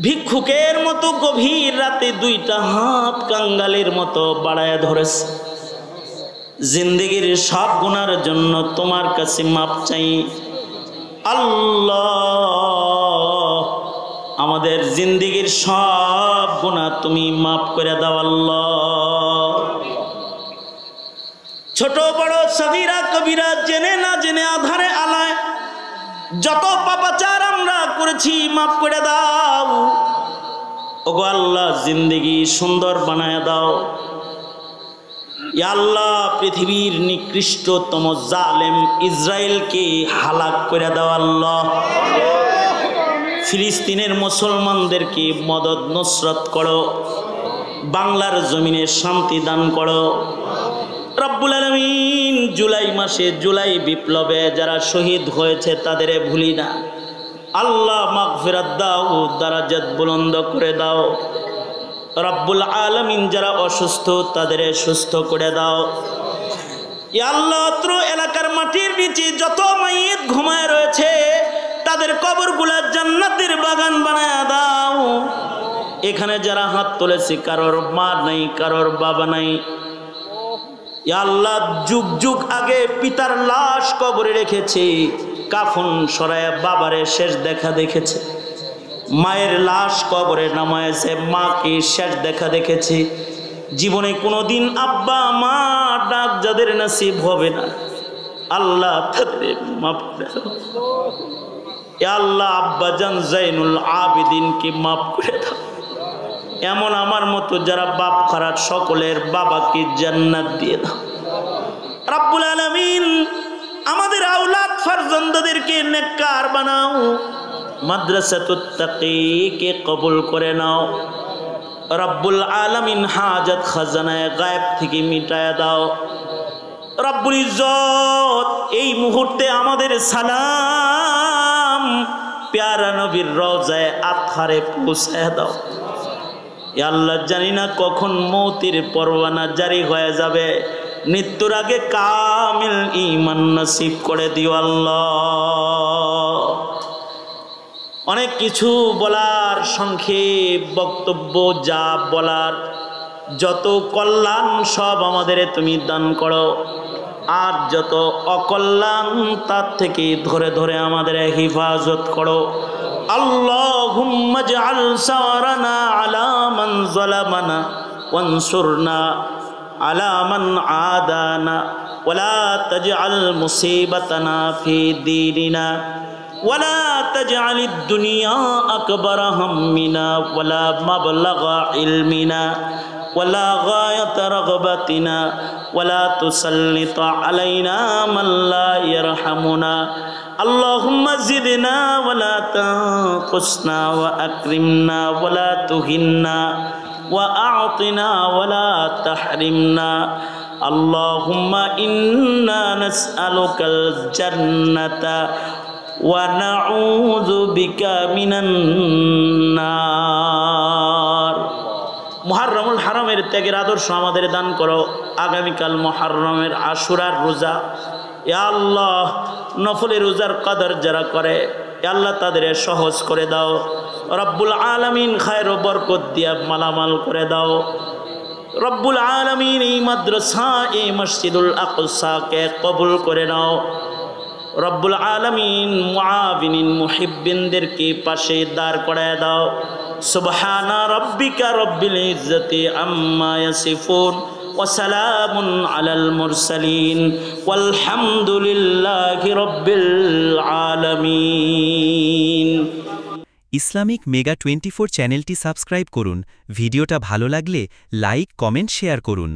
ভিক্ষুকের মতো গভীর রাতে দুইটা হাত কাঙ্গালের মতো বাড়ায় ধরেছে। জিন্দেগির সব গুনার জন্য তোমার কাছে মাপ চাই আল্লাহ। আমাদের জিন্দেগির সব গুনাহ তুমি মাফ করে দাও আল্লাহ। ছোট বড় সগীরা কবিরা জেনে না জেনে আধারে আলায় যত পাপাচার আমরা করেছি মাফ করে দাও। ওগো আল্লাহ, জিন্দেগি সুন্দর বানায় দাও। ইয়া আল্লাহ, পৃথিবীর নিকৃষ্টতম জালেম ইসরায়েলকে হালাক করে দাও আল্লাহ। ফিলিস্তিনের মুসলমানদেরকে মদদ নসরত করো, বাংলার জমিনে শান্তি দান করো রব্বুল আলামিন। জুলাই মাসে জুলাই বিপ্লবে যারা শহীদ হয়েছে তাদের ভুলি না আল্লাহ। মাগফিরাত দাও, দারাজাত বুলন্দ করে দাও রব্বুল আলামিন। যারা অসুস্থ তাদের সুস্থ করে দাও ইয়া আল্লাহ। অত্র এলাকার মাটির নিচে যত মাইয়িত ঘুমায় রয়েছে তাদের কবরগুলা জান্নাতের বাগান বানায় দাও। এখানে যারা হাত তুলেছে কারোর মা নাই, কারোর বাবা নাই, ইয়া আল্লাহ যুগ যুগ আগে পিতার লাশ কবরে রেখেছে, কাফন সরায় বাবারে শেষ দেখা দেখেছে, মায়ের লাশ কবরে নামায়েছে, মাকে শেষ দেখা দেখেছে। জীবনে কোনোদিন আব্বা মা ডাক যাদের নসিব হবে না আল্লাহ তাদের মাফ করে দাও ইয়া আল্লাহ। আব্বা জান জাইনুল আবেদিনকে মাফ করে দাও। এমন আমার মতো যারা বাপ খারাপ সকলের বাবাকে জান্নাত দিয়ে দাও রব্বুল আলামিন। আমাদের আওলাদ ফারজান্দাদেরকে নেককার বানাও, মাদ্রাসাতুত তাকিকে কবুল করে নাও রব্বুল আলামিন। হাজাত খাজানায়ে গায়েব থেকে মিটায় দাও রব্বুল ইজ্জত। এই মুহূর্তে আমাদের সালাম প্যারা নবীর রওজায়ে আতহারে পৌঁছায় দাও ইয়া আল্লাহ। জানি না কখন মৌতের পরওয়ানা জারি হয়ে যাবে, মৃত্যুর আগে কামিল ঈমান নসিব করে দিও আল্লাহ। অনেক কিছু বলার, সংক্ষেপ বক্তব্য যা বলার, যত কল্যাণ সব আমাদের তুমি দান করো, আর যত অকল্যাণ তার থেকে ধরে ধরে আমাদের হিফাজত করো। আল্লাহুম্মা জাআল সাওরানা আলা মান যালামানা ওয়ানসুরনা আলা মান আদানা ওয়ালা তাজআল মুসিবাতানা ফি দীনিনা ওয়ালা তাজআলিদ দুনিয়া আকবার হাম্মিনা ওয়ালা মাবলাগা ইলমিনা ওয়ালা গায়াতা রাগবাতিনা ওয়ালা তুসাল্লিত আলাইনা মান লা ইয়ারহামুনা। আল্লাহুম্মা জিদনা ওয়ালা তানকুসনা ওয়া আকরিমনা ওয়ালা তুহিন্না ওয়া আ'তিনা ওয়ালা তাহরিমনা। আল্লাহুম্মা ইন্না নাসআলুকাল জান্নাতা ওয়া নাউযু বিকা মিনান নার। মুহররমুল হারামের ত্যাগের আদর্শ আমাদের দান করো। আগামীকাল মুহররমের আশুরার রোজা, ইয়া আল্লাহ নফলের রোজার কদর যারা করে ইয়া আল্লাহ তাদের সহজ করে দাও রব্বুল আলামিন। খায়ের ও বরকত দিয়া মালামাল করে দাও রব্বুল আলামিন। এই মাদ্রাসা, এই মসজিদুল আকসাকে কবুল করে নাও রব্বুল আলামিন। মুআবিনিন মুহিব্বিনদেরকে পাশে দাঁড় করায় দাও। সুবহানা রাব্বিকা রব্বিল ইজ্জতি আম্মা ইয়াসিফুন ওয়া সালামুন আলাল মুরসালিন ওয়ালহামদুলিল্লাহি রাব্বিল আলামিন। ইসলামিক মেগা 24 চ্যানেলটি সাবস্ক্রাইব করুন। ভিডিওটা ভালো লাগলে লাইক, কমেন্ট, শেয়ার করুন।